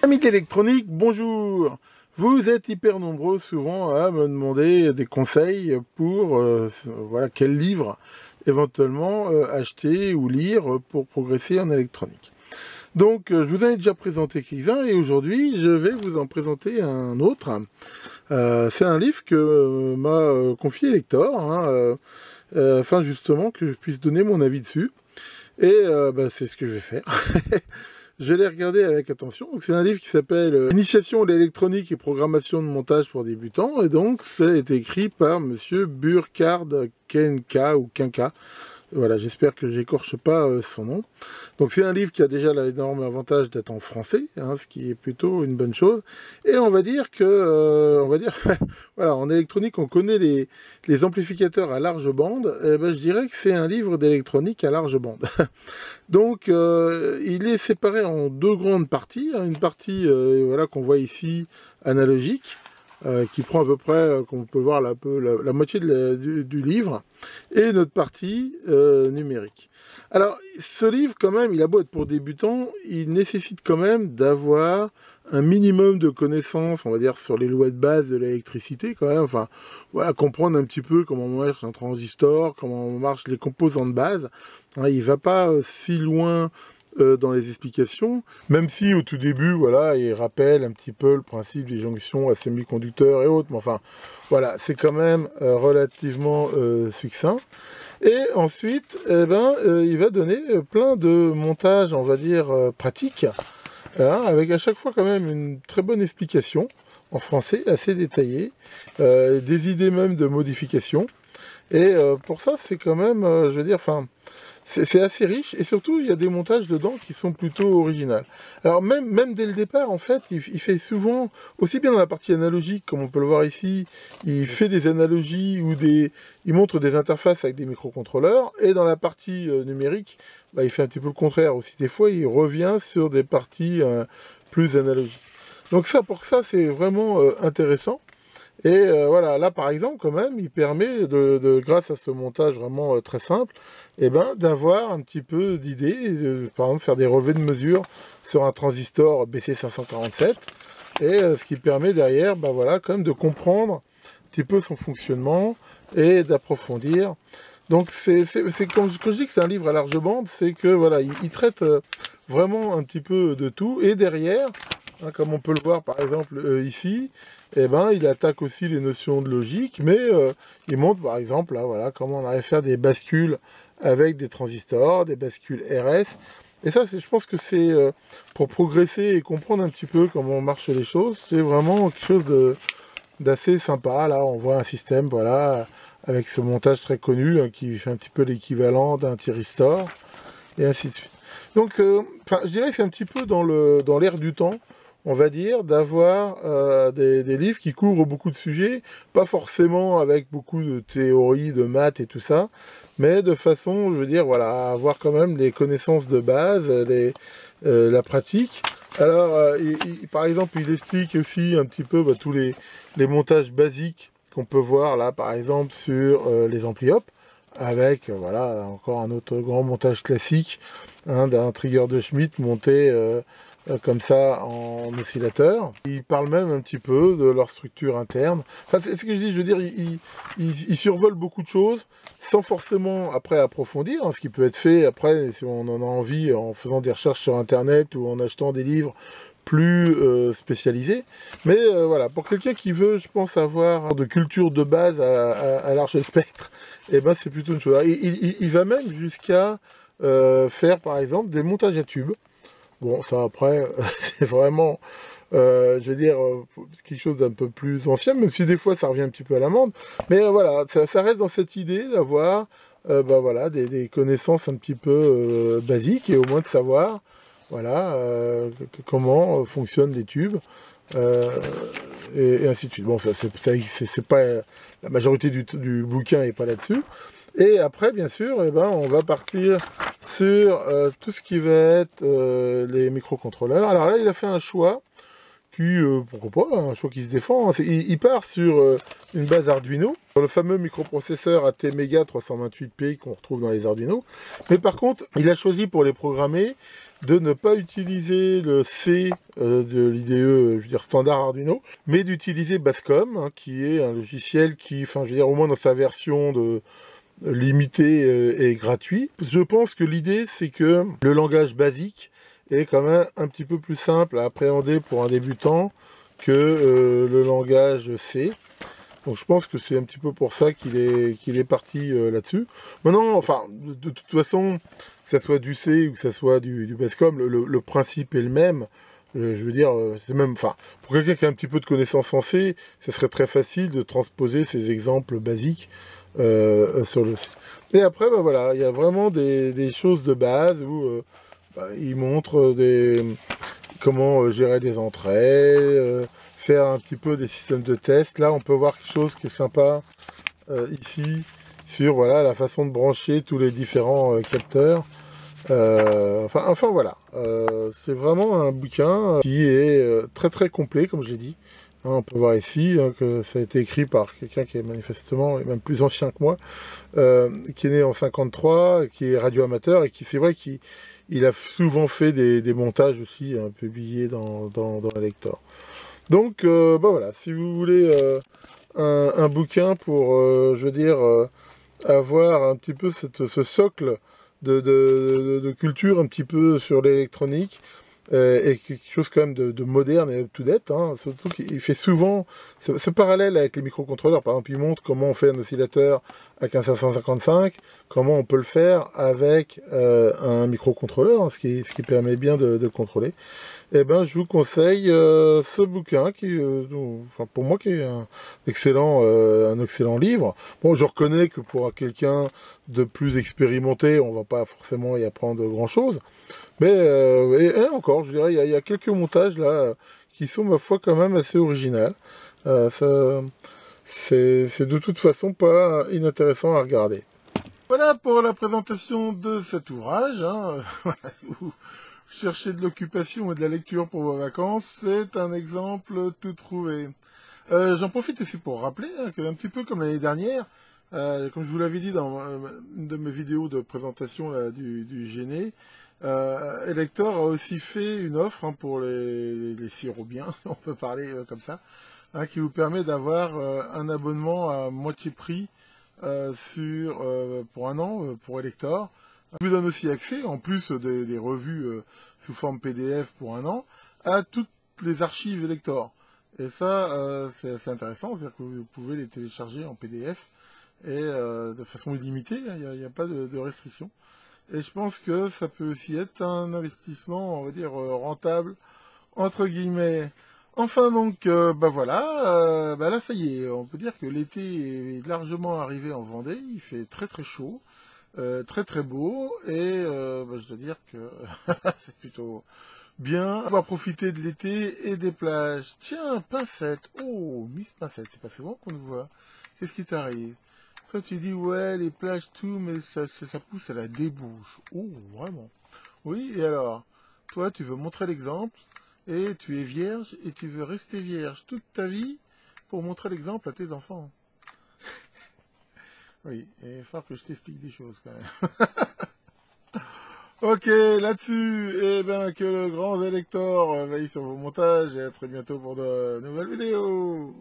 Amis d'électronique, bonjour. Vous êtes hyper nombreux souvent à me demander des conseils pour voilà, quel livre éventuellement acheter ou lire pour progresser en électronique. Donc je vous en ai déjà présenté quelques-uns et aujourd'hui je vais vous en présenter un autre. C'est un livre que m'a confié Lector, afin justement que je puisse donner mon avis dessus. Et c'est ce que je vais faire. Je l'ai regardé avec attention. C'est un livre qui s'appelle Initiation à l'électronique et programmation de montage pour débutants. Et donc, ça a été écrit par Monsieur Burkhard Kenka ou Kenka. Voilà, j'espère que j'écorche pas son nom. Donc c'est un livre qui a déjà l'énorme avantage d'être en français, ce qui est plutôt une bonne chose. Et on va dire que, voilà, en électronique, on connaît les amplificateurs à large bande. Et ben, je dirais que c'est un livre d'électronique à large bande. Donc il est séparé en deux grandes parties. Une partie, voilà, qu'on voit ici, analogique. Qui prend à peu près, comme on peut voir, la moitié du livre, et notre partie numérique. Alors, ce livre, quand même, il a beau être pour débutants, il nécessite quand même d'avoir un minimum de connaissances, on va dire, sur les lois de base de l'électricité, quand même. Enfin, voilà, comprendre un petit peu comment marche un transistor, comment marchent les composants de base. Il ne va pas si loin dans les explications, même si au tout début, voilà, il rappelle un petit peu le principe des jonctions à semi-conducteurs et autres, mais enfin, voilà, c'est quand même relativement succinct. Et ensuite, il va donner plein de montages, on va dire, pratiques, avec à chaque fois quand même une très bonne explication, en français, assez détaillée, des idées même de modification. Et pour ça, c'est quand même, je veux dire, enfin, c'est assez riche, et surtout, il y a des montages dedans qui sont plutôt originaux. Alors, même dès le départ, en fait, il fait souvent, aussi bien dans la partie analogique, comme on peut le voir ici, il fait des analogies ou il montre des interfaces avec des microcontrôleurs, et dans la partie numérique, il fait un petit peu le contraire aussi. Des fois, il revient sur des parties plus analogiques. Donc ça, pour ça, c'est vraiment intéressant. Et voilà, là par exemple, quand même, il permet, grâce à ce montage vraiment très simple, d'avoir un petit peu d'idées, par exemple faire des relevés de mesure sur un transistor BC547, et ce qui permet derrière, voilà, quand même de comprendre un petit peu son fonctionnement et d'approfondir. Donc c'est quand je dis que c'est un livre à large bande, c'est que voilà, il traite vraiment un petit peu de tout, et derrière, comme on peut le voir par exemple ici, il attaque aussi les notions de logique, mais il montre par exemple là, voilà, comment on arrive à faire des bascules avec des transistors, des bascules RS. Et ça, je pense que c'est pour progresser et comprendre un petit peu comment marchent les choses, c'est vraiment quelque chose d'assez sympa. Là, on voit un système, voilà, avec ce montage très connu, qui fait un petit peu l'équivalent d'un thyristor, et ainsi de suite. Donc, je dirais que c'est un petit peu dans l'air du temps, on va dire, d'avoir des livres qui couvrent beaucoup de sujets, pas forcément avec beaucoup de théories, de maths et tout ça, mais de façon, je veux dire, voilà, avoir quand même les connaissances de base, la pratique. Alors, par exemple, il explique aussi un petit peu tous les montages basiques qu'on peut voir là, par exemple, sur les ampli-op, avec, voilà, encore un autre grand montage classique, d'un trigger de Schmitt monté comme ça en oscillateur. Ils parlent même un petit peu de leur structure interne. Enfin, c'est ce que je dis, je veux dire, ils survolent beaucoup de choses sans forcément après approfondir, ce qui peut être fait après si on en a envie en faisant des recherches sur internet ou en achetant des livres plus spécialisés. Mais voilà, pour quelqu'un qui veut, je pense, avoir de culture de base à large spectre, c'est plutôt une chose. Il va même jusqu'à faire par exemple des montages à tubes. Bon, ça après, c'est vraiment, je veux dire, quelque chose d'un peu plus ancien, même si des fois ça revient un petit peu à la mode. Mais voilà, ça reste dans cette idée d'avoir voilà, des connaissances un petit peu basiques, et au moins de savoir voilà, comment fonctionnent les tubes, et ainsi de suite. Bon, ça c'est pas, la majorité du bouquin n'est pas là-dessus. Et après, bien sûr, on va partir sur tout ce qui va être les microcontrôleurs. Alors là, il a fait un choix qui, pourquoi pas, un choix qui se défend. Hein. Il part sur une base Arduino, sur le fameux microprocesseur ATmega 328P qu'on retrouve dans les Arduino. Mais par contre, il a choisi pour les programmer de ne pas utiliser le C de l'IDE, je veux dire standard Arduino, mais d'utiliser Bascom, hein, qui est un logiciel qui, enfin, je veux dire, au moins dans sa version de limitée et gratuit. Je pense que l'idée, c'est que le langage basique est quand même un petit peu plus simple à appréhender pour un débutant que le langage C. Donc je pense que c'est un petit peu pour ça qu'il est parti là-dessus. Maintenant, enfin, de toute façon, que ça soit du C ou que ça soit du Bascom, le principe est le même. Je veux dire, c'est même, enfin, pour quelqu'un qui a un petit peu de connaissances en C, ça serait très facile de transposer ces exemples basiques sur le C. Et après, bah, voilà, il y a vraiment des choses de base où il montre comment gérer des entrées, faire un petit peu des systèmes de test. Là, on peut voir quelque chose qui est sympa ici, sur voilà, la façon de brancher tous les différents capteurs. Enfin voilà, c'est vraiment un bouquin qui est très très complet, comme j'ai dit. Hein, on peut voir ici que ça a été écrit par quelqu'un qui est manifestement, et même plus ancien que moi, qui est né en 53, qui est radioamateur, et qui, c'est vrai qu'il a souvent fait des montages aussi, hein, publiés dans la Lector. Donc, bah voilà, si vous voulez un bouquin pour, je veux dire, avoir un petit peu ce socle de culture un petit peu sur l'électronique, et quelque chose quand même de moderne et up-to-date, hein. Surtout qu'il fait souvent ce parallèle avec les microcontrôleurs. Par exemple, il montre comment on fait un oscillateur avec un 555, comment on peut le faire avec un microcontrôleur, hein, ce qui permet bien de contrôler. Eh ben, je vous conseille ce bouquin qui, enfin, pour moi, qui est un excellent livre. Bon, je reconnais que pour quelqu'un de plus expérimenté, on va pas forcément y apprendre grand-chose. Mais et encore, je dirais, il y a quelques montages là qui sont, ma foi, quand même assez originaux. C'est de toute façon pas inintéressant à regarder. Voilà pour la présentation de cet ouvrage. Hein. Voilà, si vous cherchez de l'occupation et de la lecture pour vos vacances, c'est un exemple tout trouvé. J'en profite aussi pour rappeler hein, qu'un petit peu comme l'année dernière, comme je vous l'avais dit dans une de mes vidéos de présentation là, du Géné, Elector a aussi fait une offre hein, pour les sirobiens, on peut parler comme ça, hein, qui vous permet d'avoir un abonnement à moitié prix pour un an pour Elector. Je vous donne aussi accès, en plus des revues sous forme PDF pour un an, à toutes les archives Elector. Et ça, c'est assez intéressant, c'est-à-dire que vous pouvez les télécharger en PDF et de façon illimitée, il n'y a pas de restriction. Et je pense que ça peut aussi être un investissement, on va dire, rentable, entre guillemets. Enfin donc, bah voilà, bah là ça y est, on peut dire que l'été est largement arrivé en Vendée, il fait très très chaud, très très beau, et bah, je dois dire que c'est plutôt bien. On va profiter de l'été et des plages. Tiens, Pincette, oh, Miss Pincette, c'est pas souvent qu'on nous voit. Qu'est-ce qui t'arrive? Toi tu dis, ouais, les plages, tout, mais ça pousse à la débouche. Oh, vraiment. Oui, et alors, toi tu veux montrer l'exemple, et tu es vierge, et tu veux rester vierge toute ta vie pour montrer l'exemple à tes enfants. Oui, et il faut que je t'explique des choses quand même. Ok, là-dessus, eh ben, que le grand Elector veille sur vos montages, et à très bientôt pour de nouvelles vidéos.